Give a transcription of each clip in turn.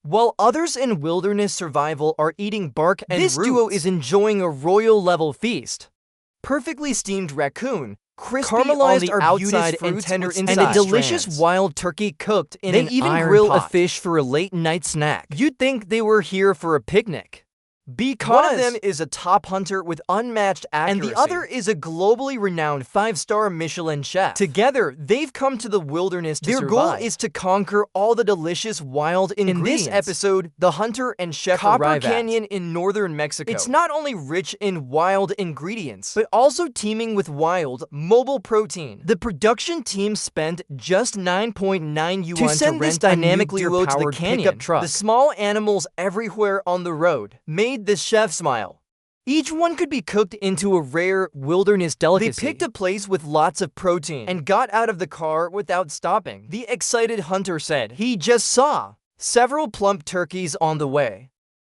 while others in wilderness survival are eating bark and roots. This duo is enjoying a royal-level feast. Perfectly steamed raccoon, crispy caramelized on the outside and tender inside, and a delicious wild turkey cooked in an iron pot. They even grill a fish for a late-night snack. You'd think they were here for a picnic. Because one of them is a top hunter with unmatched accuracy, and the other is a globally renowned 5-star Michelin chef. Together, they've come to the wilderness to survive. Their goal is to conquer all the delicious wild ingredients. In this episode, the hunter and chef arrive at Copper Canyon in northern Mexico. It's not only rich in wild ingredients, but also teeming with wild, mobile protein. The production team spent just 9.9 yuan to send this dynamically duo to the canyon. Pickup truck. The small animals everywhere on the road made the chef smile. Each one could be cooked into a rare wilderness delicacy. They picked a place with lots of protein and got out of the car without stopping. The excited hunter said he just saw several plump turkeys on the way.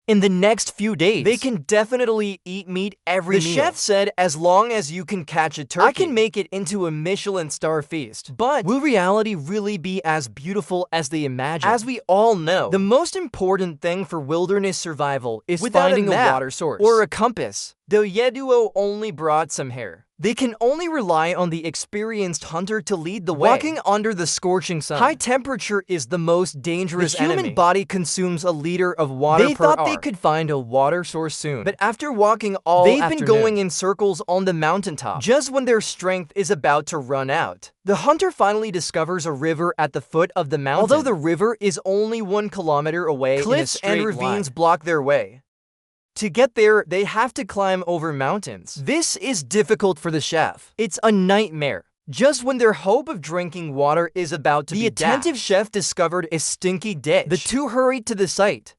In the next few days, they can definitely eat meat every meal. The chef said as long as you can catch a turkey, I can make it into a Michelin star feast. But will reality really be as beautiful as they imagine? As we all know, the most important thing for wilderness survival is finding a water source or a compass. The Yeduo only brought some hair. They can only rely on the experienced hunter to lead the way. Walking under the scorching sun, high temperature is the most dangerous enemy. The human body consumes a liter of water per hour. They thought they could find a water source soon, but after walking all afternoon, they've been going in circles on the mountaintop, just when their strength is about to run out. The hunter finally discovers a river at the foot of the mountain. Although the river is only 1 kilometer away, cliffs and ravines block their way. To get there, they have to climb over mountains. This is difficult for the chef. It's a nightmare. Just when their hope of drinking water is about to be dashed, the attentive chef discovered a stinky ditch. The two hurried to the site.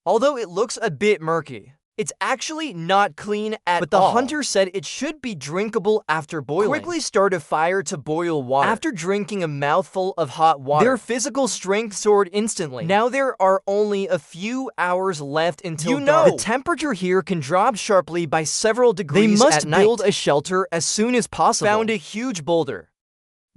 Although it looks a bit murky, it's actually not clean at all. But the hunter said it should be drinkable after boiling. Quickly start a fire to boil water. After drinking a mouthful of hot water, their physical strength soared instantly. Now there are only a few hours left until dark. The temperature here can drop sharply by several degrees at night. They must build a shelter as soon as possible. Found a huge boulder.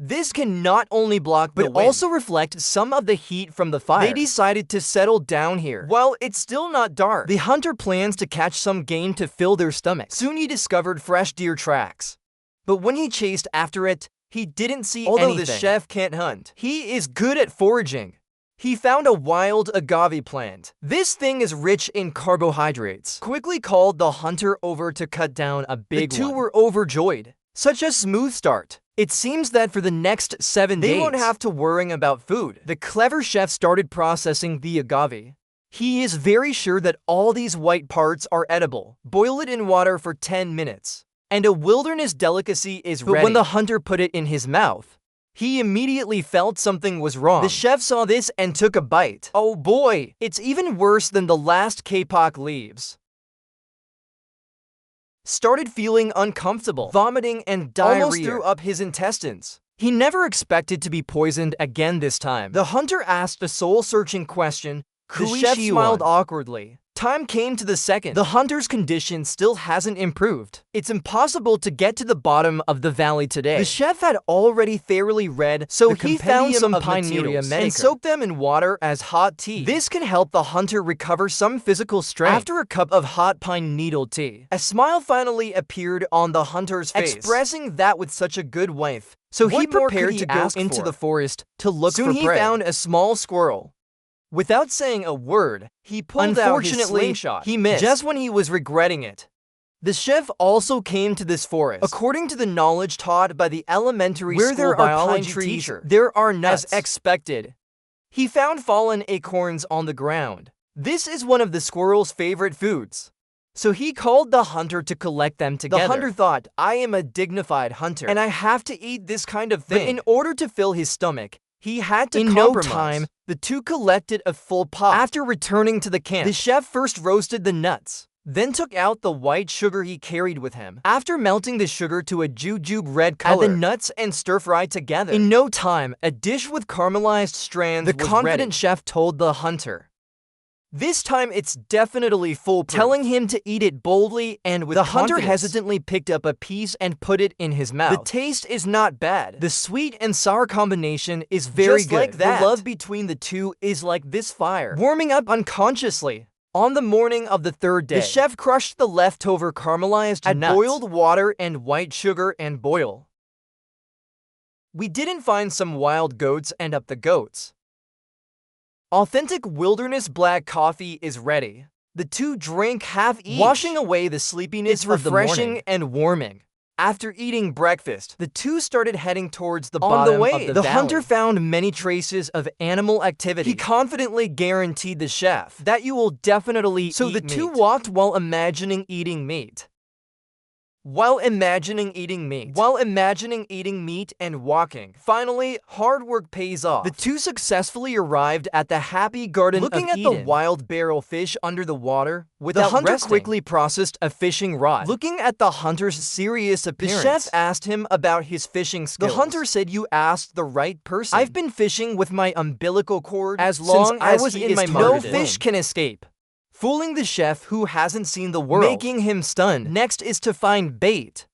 This can not only block but also reflect some of the heat from the fire. They decided to settle down here. While it's still not dark, the hunter plans to catch some game to fill their stomachs. Soon he discovered fresh deer tracks. But when he chased after it, he didn't see anything. Although the chef can't hunt, he is good at foraging. He found a wild agave plant. This thing is rich in carbohydrates. Quickly called the hunter over to cut down a big one. The two were overjoyed. Such a smooth start. It seems that for the next 7 days, they won't have to worry about food. The clever chef started processing the agave. He is very sure that all these white parts are edible. Boil it in water for 10 minutes, and a wilderness delicacy is ready. But when the hunter put it in his mouth, he immediately felt something was wrong. The chef saw this and took a bite. Oh boy, it's even worse than the last kapok leaves. Started feeling uncomfortable, vomiting and diarrhea. Almost threw up his intestines. He never expected to be poisoned again this time. The hunter asked a soul-searching question. The chef smiled awkwardly. Time came to the second. The hunter's condition still hasn't improved. It's impossible to get to the bottom of the valley today. The chef had already thoroughly read, so he found some pine needles and soaked them in water as hot tea. This can help the hunter recover some physical strength. After a cup of hot pine needle tea, a smile finally appeared on the hunter's face, expressing that with such a good wife. So he prepared to go into the forest to look for prey. Soon he found a small squirrel. Without saying a word, he pulled out his slingshot. He missed just when he was regretting it. The chef also came to this forest. According to the knowledge taught by the elementary school biology teacher, there are nuts. As expected, he found fallen acorns on the ground. This is one of the squirrel's favorite foods. So he called the hunter to collect them together. The hunter thought, I am a dignified hunter, and I have to eat this kind of thing. But in order to fill his stomach, he had to compromise. In no time, the two collected a full pot. After returning to the camp, the chef first roasted the nuts, then took out the white sugar he carried with him. After melting the sugar to a jujube red color, add the nuts and stir-fry together. In no time, a dish with caramelized strands was ready. The confident chef told the hunter, This time it's definitely foolproof, telling him to eat it boldly and with confidence. The hunter hesitantly picked up a piece and put it in his mouth. The taste is not bad. The sweet and sour combination is very good. Like that. The love between the two is like this fire, warming up unconsciously. On the morning of the third day, the chef crushed the leftover caramelized nuts, add boiled water and white sugar and boil. We didn't find some wild goats and up the goats. Authentic wilderness black coffee is ready. The two drank half each, washing away the sleepiness of the morning. It's refreshing and warming. After eating breakfast, the two started heading towards the bottom of the valley. The hunter found many traces of animal activity. He confidently guaranteed the chef that you will definitely eat meat. So the two walked while imagining eating meat. While imagining eating meat and walking. Finally, hard work pays off. The two successfully arrived at the happy garden of Eden. Looking at the wild barrel fish under the water, the hunter quickly processed a fishing rod. Looking at the hunter's serious appearance, the chef asked him about his fishing skills. The hunter said, "You asked the right person. I've been fishing with my umbilical cord as long as I was in my mother's womb. No fish can escape." Fooling the chef who hasn't seen the world, making him stunned. Next is to find bait.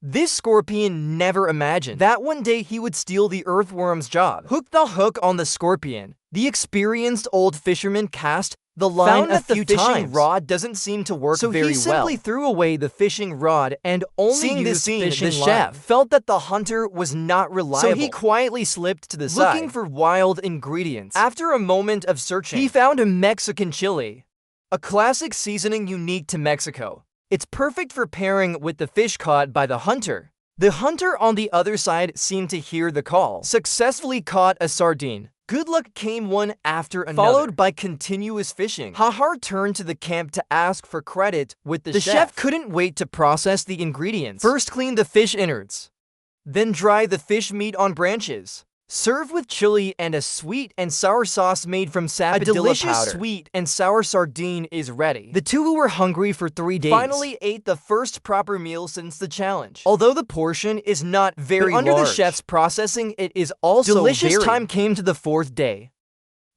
This scorpion never imagined that one day he would steal the earthworm's job. Hook the hook on the scorpion. The experienced old fisherman cast the line a few times. The fishing rod doesn't seem to work very well. So he simply threw away the fishing rod and only used fishing line. The chef felt that the hunter was not reliable. So he quietly slipped to the side, looking for wild ingredients. After a moment of searching, he found a Mexican chili. A classic seasoning unique to Mexico. It's perfect for pairing with the fish caught by the hunter. The hunter on the other side seemed to hear the call. Successfully caught a sardine. Good luck came one after another, followed by continuous fishing. Hahar turned to the camp to ask for credit with the chef. The chef couldn't wait to process the ingredients. First clean the fish innards. Then dry the fish meat on branches. Serve with chili and a sweet and sour sauce made from sapadilla powder. A delicious sweet and sour sardine is ready. The two who were hungry for 3 days finally ate the first proper meal since the challenge. Although the portion is not very large, under the chef's processing, it is also delicious. Time came to the 4th day.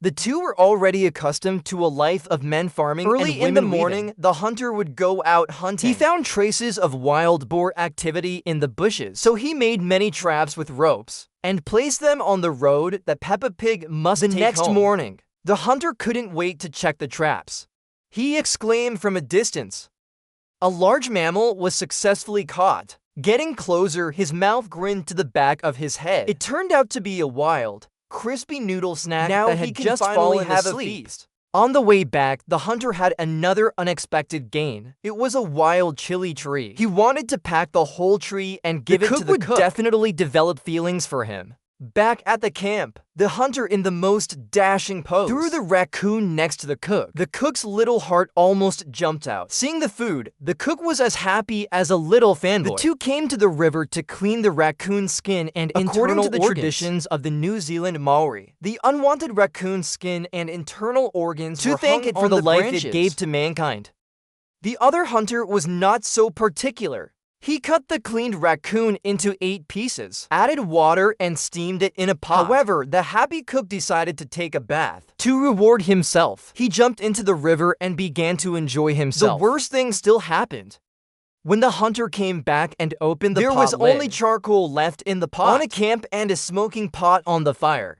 The two were already accustomed to a life of men farming. Early in the morning, the hunter would go out hunting. He found traces of wild boar activity in the bushes, so he made many traps with ropes and placed them on the road that Peppa Pig must take home. The next morning, the hunter couldn't wait to check the traps. He exclaimed from a distance. A large mammal was successfully caught. Getting closer, his mouth grinned to the back of his head. It turned out to be a wild, crispy noodle snack that had just fallen asleep. On the way back, the hunter had another unexpected gain. It was a wild chili tree. He wanted to pack the whole tree and give it to the cook. The cook would definitely develop feelings for him. Back at the camp, the hunter in the most dashing pose threw the raccoon next to the cook. The cook's little heart almost jumped out. Seeing the food, the cook was as happy as a little fanboy. The two came to the river to clean the raccoon's skin and according to the traditions of the New Zealand Maori, the unwanted raccoon's skin and internal organs to thank it for the life it gave to mankind. The other hunter was not so particular. He cut the cleaned raccoon into 8 pieces, added water, and steamed it in a pot. However, the happy cook decided to take a bath. To reward himself, he jumped into the river and began to enjoy himself. The worst thing still happened. When the hunter came back and opened the pot lid, there was only charcoal left in the pot on a camp and a smoking pot on the fire.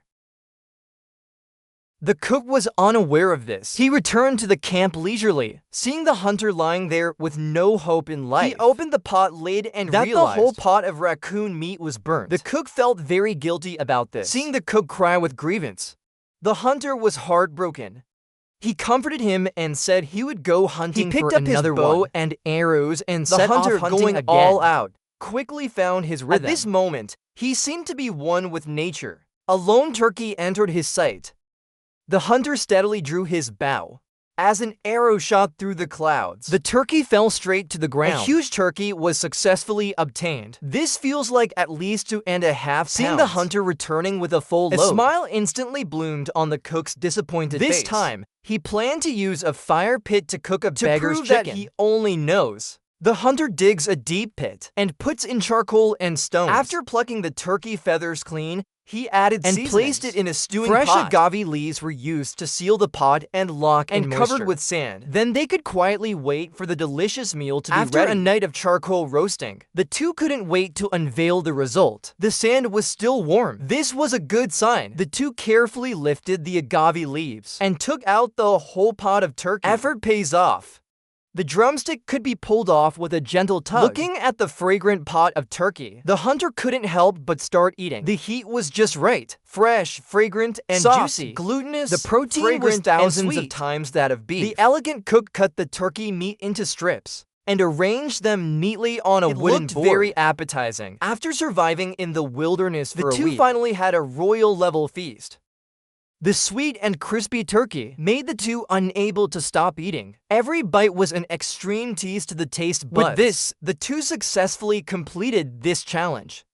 The cook was unaware of this. He returned to the camp leisurely, seeing the hunter lying there with no hope in life. He opened the pot lid and realized the whole pot of raccoon meat was burnt. The cook felt very guilty about this. Seeing the cook cry with grievance, the hunter was heartbroken. He comforted him and said he would go hunting for another one. He picked up his bow and arrows and set off hunting again. All out, quickly found his rhythm. At this moment, he seemed to be one with nature. A lone turkey entered his sight. The hunter steadily drew his bow. As an arrow shot through the clouds, the turkey fell straight to the ground. A huge turkey was successfully obtained. This feels like at least 2.5 pounds. Seeing the hunter returning with a full load, a smile instantly bloomed on the cook's disappointed face. This time, he planned to use a fire pit to cook a beggar's chicken. To prove that he only knows, the hunter digs a deep pit and puts in charcoal and stones. After plucking the turkey feathers clean, He added and placed it in a stewing pot. Fresh agave leaves were used to seal the pot and lock and covered with sand. Then they could quietly wait for the delicious meal to be ready. After a night of charcoal roasting, the two couldn't wait to unveil the result. The sand was still warm. This was a good sign. The two carefully lifted the agave leaves and took out the whole pot of turkey. Effort pays off. The drumstick could be pulled off with a gentle tug. Looking at the fragrant pot of turkey, the hunter couldn't help but start eating. The heat was just right. Fresh, fragrant, and soft, juicy. Glutinous, the protein was thousands of times that of beef. The elegant cook cut the turkey meat into strips and arranged them neatly on a wooden board. It looked very appetizing. After surviving in the wilderness for a week, the two finally had a royal-level feast. The sweet and crispy turkey made the two unable to stop eating. Every bite was an extreme tease to the taste buds. With this, the two successfully completed this challenge.